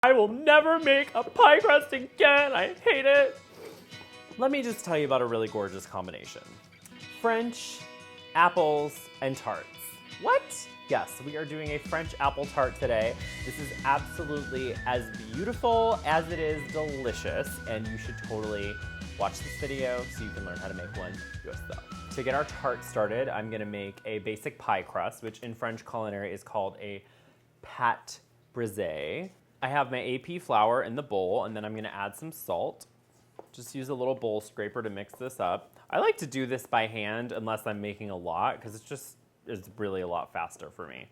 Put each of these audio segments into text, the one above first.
I will never make a pie crust again. I hate it. Let me just tell you about a really gorgeous combination. French, apples, and tarts. What? Yes, we are doing a French apple tart today. This is absolutely as beautiful as it is delicious, and you should totally watch this video so you can learn how to make one yourself. To get our tart started, I'm gonna make a basic pie crust, which in French culinary is called a pâte brisée. I have my AP flour in the bowl, and then I'm gonna add some salt. Just use a little bowl scraper to mix this up. I like to do this by hand unless I'm making a lot, because it's really a lot faster for me.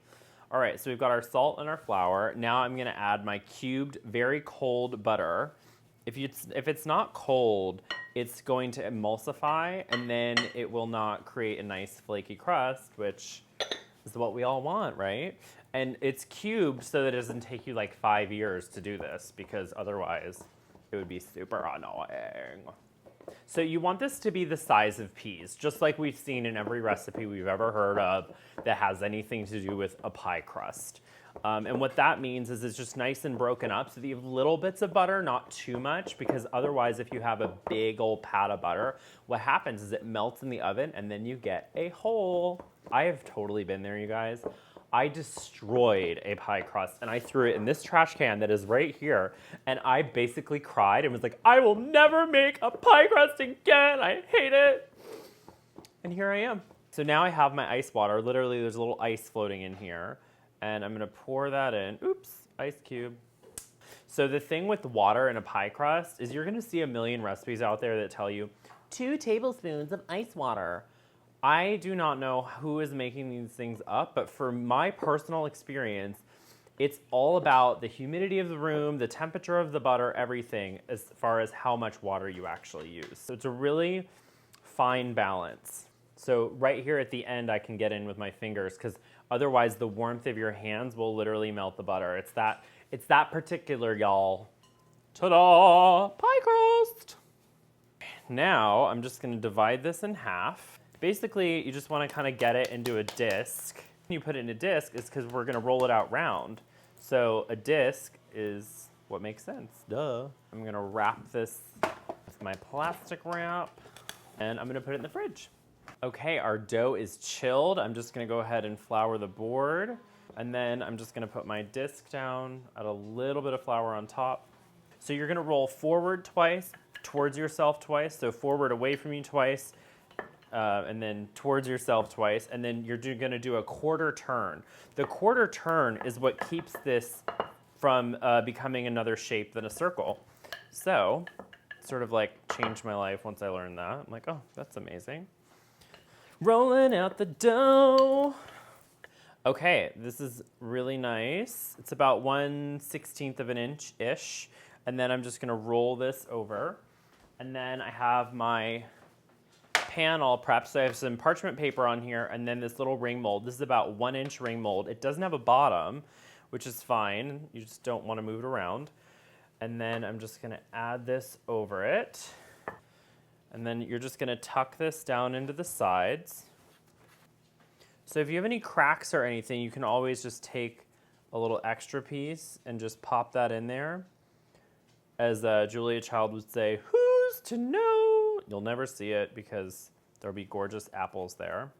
All right, so we've got our salt and our flour. Now I'm gonna add my cubed, very cold butter. If it's not cold, it's going to emulsify, and then it will not create a nice flaky crust, which is what we all want, right? And it's cubed so that it doesn't take you like 5 years to do this, because otherwise it would be super annoying. So you want this to be the size of peas, just like we've seen in every recipe we've ever heard of that has anything to do with a pie crust. And what that means is it's just nice and broken up so that you have little bits of butter, not too much, because otherwise if you have a big old pat of butter, what happens is it melts in the oven and then you get a hole. I have totally been there, you guys. I destroyed a pie crust and I threw it in this trash can that is right here, and I basically cried and was like, I will never make a pie crust again. I hate it. And here I am. So now I have my ice water. Literally, there's a little ice floating in here, and I'm gonna pour that in. Oops, ice cube. So the thing with water in a pie crust is you're gonna see a million recipes out there that tell you 2 tablespoons of ice water. I do not know who is making these things up, but for my personal experience, it's all about the humidity of the room, the temperature of the butter, everything, as far as how much water you actually use. So it's a really fine balance. So right here at the end, I can get in with my fingers, because otherwise the warmth of your hands will literally melt the butter. It's that particular, y'all. Ta-da! Pie crust! Now, I'm just gonna divide this in half. Basically, you just want to kind of get it into a disc. When you put it in a disc, it's because we're going to roll it out round. So a disc is what makes sense. Duh. I'm going to wrap this with my plastic wrap, and I'm going to put it in the fridge. Okay, our dough is chilled. I'm just going to go ahead and flour the board, and then I'm just going to put my disc down, add a little bit of flour on top. So you're going to roll forward twice, towards yourself twice, so forward away from you twice, and then towards yourself twice, and then you're gonna do a quarter turn. The quarter turn is what keeps this from becoming another shape than a circle. So, sort of like changed my life once I learned that. I'm like, oh, that's amazing. Rolling out the dough. Okay, this is really nice. It's about 1/16 of an inch-ish, and then I'm just gonna roll this over, and then I have my pan all prepped. So I have some parchment paper on here, and then this little ring mold. This is about 1-inch ring mold. It doesn't have a bottom, which is fine. You just don't want to move it around. And then I'm just going to add this over it. And then you're just going to tuck this down into the sides. So if you have any cracks or anything, you can always just take a little extra piece and just pop that in there. As Julia Child would say, who's to know? You'll never see it because there'll be gorgeous apples there.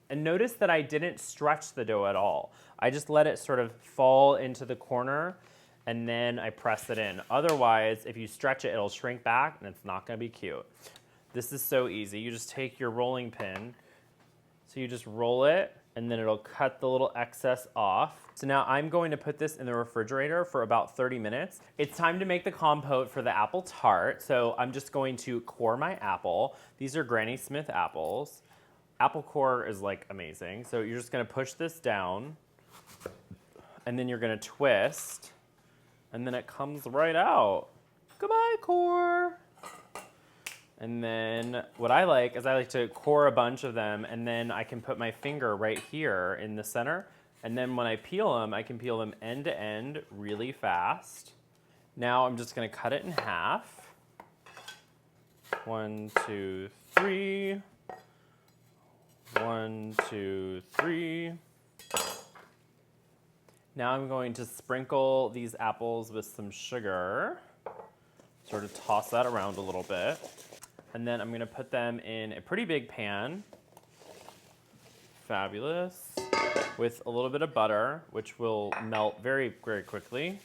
And notice that I didn't stretch the dough at all. I just let it sort of fall into the corner, and then I press it in. Otherwise, if you stretch it, it'll shrink back and it's not gonna be cute. This is so easy. You just take your rolling pin, so you just roll it, and then it'll cut the little excess off. So now I'm going to put this in the refrigerator for about 30 minutes. It's time to make the compote for the apple tart. So I'm just going to core my apple. These are Granny Smith apples. Apple core is like amazing. So you're just gonna push this down, and then you're gonna twist, and then it comes right out. Goodbye, core. And then what I like is I like to core a bunch of them, and then I can put my finger right here in the center. And then when I peel them, I can peel them end to end really fast. Now I'm just gonna cut it in half. 1, 2, 3. 1, 2, 3. Now I'm going to sprinkle these apples with some sugar, sort of toss that around a little bit. And then I'm gonna put them in a pretty big pan. Fabulous. With a little bit of butter, which will melt very, very quickly.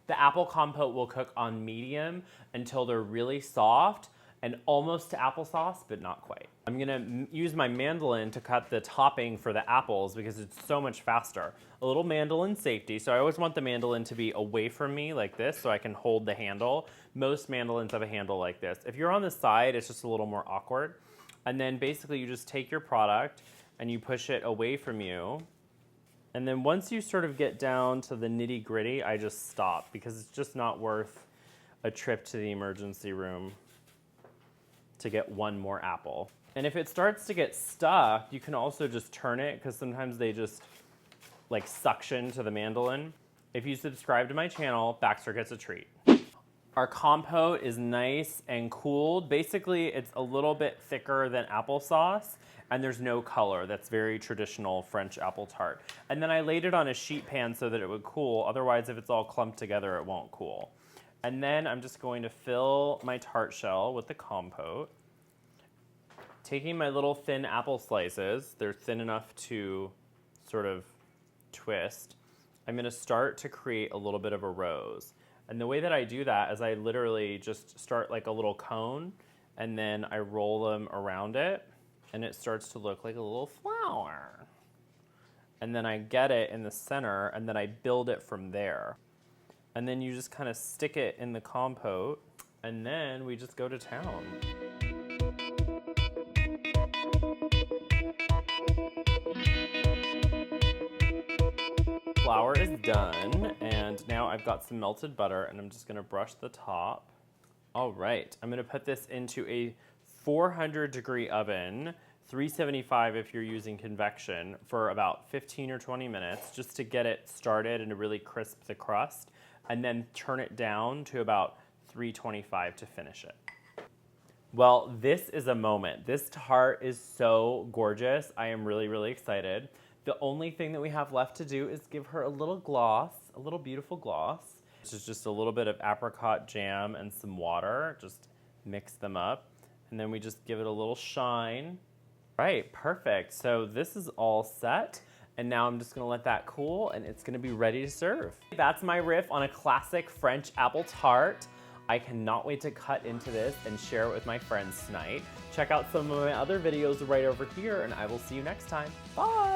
The apple compote will cook on medium until they're really soft and almost to applesauce, but not quite. I'm gonna use my mandolin to cut the topping for the apples because it's so much faster. A little mandolin safety, so I always want the mandolin to be away from me like this so I can hold the handle. Most mandolins have a handle like this. If you're on the side, it's just a little more awkward. And then basically you just take your product and you push it away from you. And then once you sort of get down to the nitty gritty, I just stop because it's just not worth a trip to the emergency room to get one more apple. And if it starts to get stuck, you can also just turn it because sometimes they just like suction to the mandolin. If you subscribe to my channel, Baxter gets a treat. Our compote is nice and cooled. Basically, it's a little bit thicker than applesauce, and there's no color. That's very traditional French apple tart. And then I laid it on a sheet pan so that it would cool. Otherwise, if it's all clumped together, it won't cool. And then I'm just going to fill my tart shell with the compote. Taking my little thin apple slices, they're thin enough to sort of twist. I'm gonna start to create a little bit of a rose. And the way that I do that is I literally just start like a little cone and then I roll them around it and it starts to look like a little flower. And then I get it in the center and then I build it from there. And then you just kind of stick it in the compote and then we just go to town. Flour is done, and now I've got some melted butter, and I'm just gonna brush the top. All right, I'm gonna put this into a 400-degree oven, 375 if you're using convection, for about 15 or 20 minutes, just to get it started and to really crisp the crust, and then turn it down to about 325 to finish it. Well, this is a moment. This tart is so gorgeous. I am really, really excited. The only thing that we have left to do is give her a little gloss, a little beautiful gloss. This is just a little bit of apricot jam and some water. Just mix them up. And then we just give it a little shine. Right, perfect. So this is all set. And now I'm just gonna let that cool and it's gonna be ready to serve. That's my riff on a classic French apple tart. I cannot wait to cut into this and share it with my friends tonight. Check out some of my other videos right over here and I will see you next time. Bye.